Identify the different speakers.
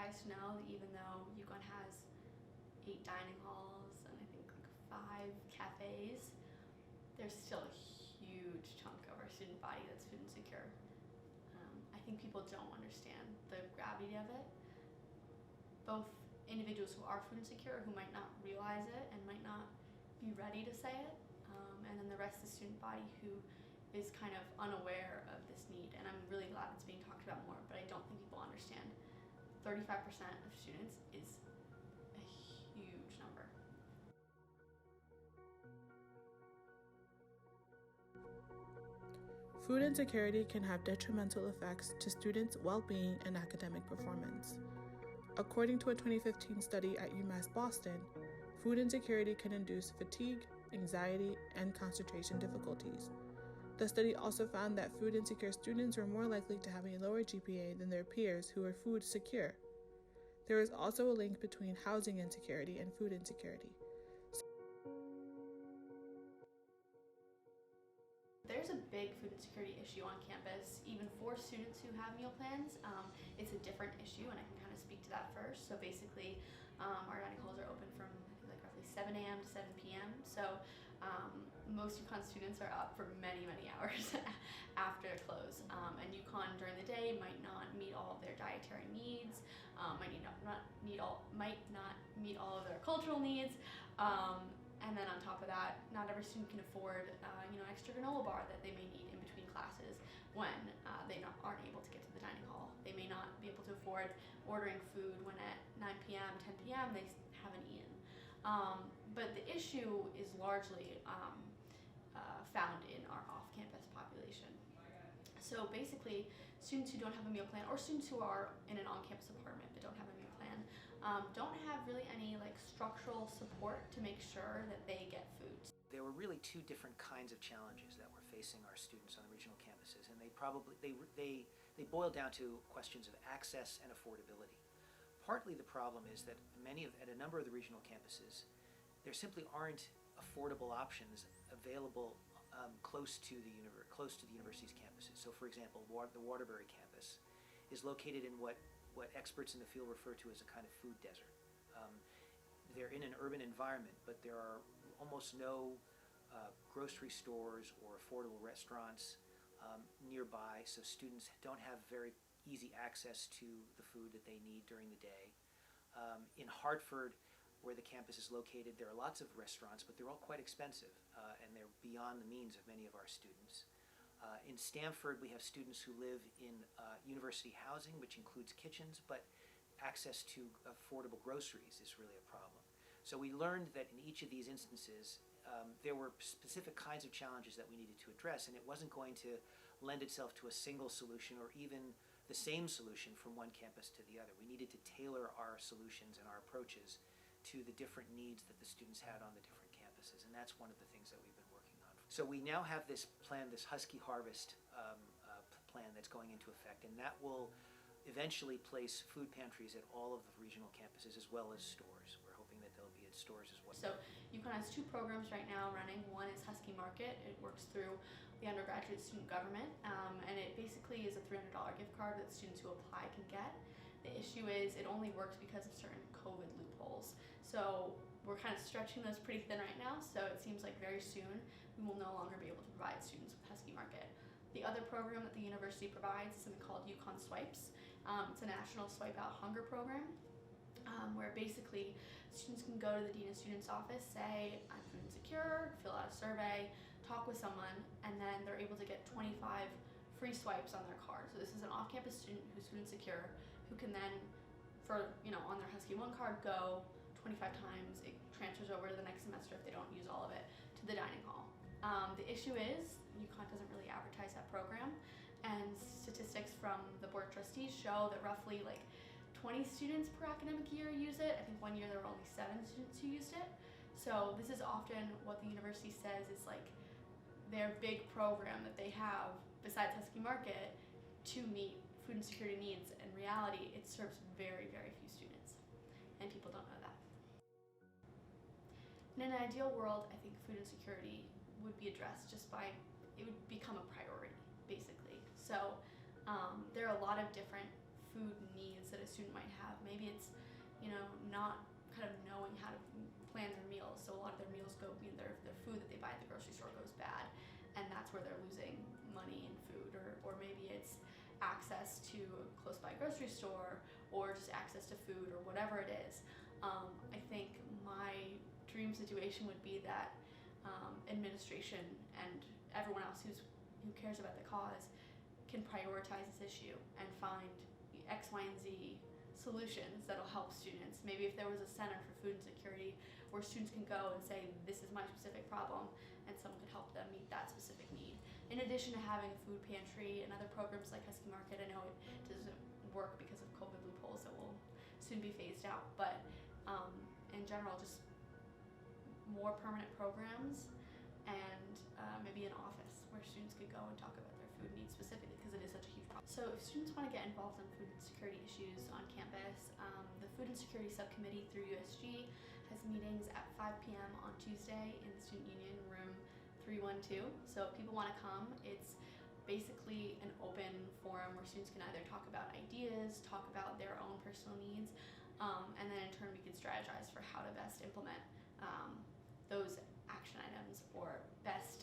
Speaker 1: surprised to know that even though UCONN has 8 dining halls and I think like 5 cafes, there's still a huge chunk of our student body that's food insecure. I think people don't understand the gravity of it. Both individuals who are food insecure, who might not realize it and might not be ready to say it, and then the rest of the student body who is kind of unaware of this need. And I'm really glad it's being talked about more, but I don't think people understand 35% of students is a huge number.
Speaker 2: Food insecurity can have detrimental effects to students' well-being and academic performance. According to a 2015 study at UMass Boston, food insecurity can induce fatigue, anxiety, and concentration difficulties. The study also found that food insecure students were more likely to have a lower GPA than their peers who were food secure. There is also a link between housing insecurity and food insecurity.
Speaker 1: There's a big food insecurity issue on campus, even for students who have meal plans. It's a different issue, and I can kind of speak to that first. So basically, our dining halls are open from I think like roughly 7 a.m. to 7 p.m. So most UCONN students are up for many, many hours after close. And UCONN during the day might not meet all of their dietary needs, might not meet all of their cultural needs. And then on top of that, not every student can afford, extra granola bar that they may need in between classes when they aren't able to get to the dining hall. They may not be able to afford ordering food when at 9 p.m., 10 p.m. they haven't eaten. But the issue is largely found in our off-campus population. So basically, students who don't have a meal plan, or students who are in an on-campus apartment but don't have a meal plan, don't have really any structural support to make sure that they get food.
Speaker 3: There were really two different kinds of challenges that were facing our students on the regional campuses, and they boil down to questions of access and affordability. Partly the problem is that at a number of the regional campuses, there simply aren't affordable options available close to the university's campuses. So, for example, the Waterbury campus is located in what experts in the field refer to as a kind of food desert. They're in an urban environment, but there are almost no grocery stores or affordable restaurants nearby, so students don't have very easy access to the food that they need during the day. In Hartford, where the campus is located, there are lots of restaurants, but they're all quite expensive, and they're beyond the means of many of our students. In Stanford, we have students who live in university housing, which includes kitchens, but access to affordable groceries is really a problem. So we learned that in each of these instances, there were specific kinds of challenges that we needed to address, and it wasn't going to lend itself to a single solution or even the same solution from one campus to the other. We needed to tailor our solutions and our approaches to the different needs that the students had on the different campuses, and that's one of the things that we've been working on. So we now have this plan, this Husky Harvest plan that's going into effect, and that will eventually place food pantries at all of the regional campuses as well as stores. We're hoping that they'll be at stores as well.
Speaker 1: So UCONN has 2 programs right now running. One is Husky Market. It works through the undergraduate student government, and it basically is a $300 gift card that students who apply can get. The issue is it only works because of certain COVID loopholes. So we're kind of stretching those pretty thin right now, so it seems like very soon we will no longer be able to provide students with Husky Market. The other program that the university provides is something called UCONN Swipes. It's a national swipe out hunger program where basically students can go to the Dean of Students office, say, I'm food insecure, fill out a survey, talk with someone, and then they're able to get 25 free swipes on their card. So this is an off-campus student who's food insecure who can then, on their Husky One card, go 25 times. It transfers over to the next semester if they don't use all of it to the dining hall. The issue is UCONN doesn't really advertise that program, and statistics from the board of trustees show that roughly 20 students per academic year use it. I think one year there were only 7 students who used it. So this is often what the university says is their big program that they have besides Husky Market to meet food insecurity needs. In reality, it serves very, very few students, and people don't know that. In an ideal world, I think food insecurity would be addressed just by, it would become a priority, basically. So there are a lot of different food needs that a student might have. Maybe it's, not kind of knowing how to plan their meals. So a lot of their meals go, their food that they buy at the grocery store goes bad, and that's where they're losing money in food. Or maybe it's access to a close by grocery store, or just access to food, or whatever it is. I think my dream situation would be that administration and everyone else who cares about the cause can prioritize this issue and find X, Y, and Z solutions that'll help students. Maybe if there was a center for food insecurity where students can go and say, this is my specific problem, and someone could help them meet that specific need. In addition to having a food pantry and other programs like Husky Market, I know it doesn't work because of COVID loopholes that will soon be phased out, but in general, just more permanent programs and maybe an office where students could go and talk about their food needs specifically, because it is such a huge problem. So if students want to get involved in food insecurity issues on campus, the Food Insecurity Subcommittee through USG has meetings at 5 p.m. on Tuesday in the Student Union Room 312. So if people want to come, it's basically an open forum where students can either talk about ideas, talk about their own personal needs, and then in turn we can strategize for how to best implement those action items or best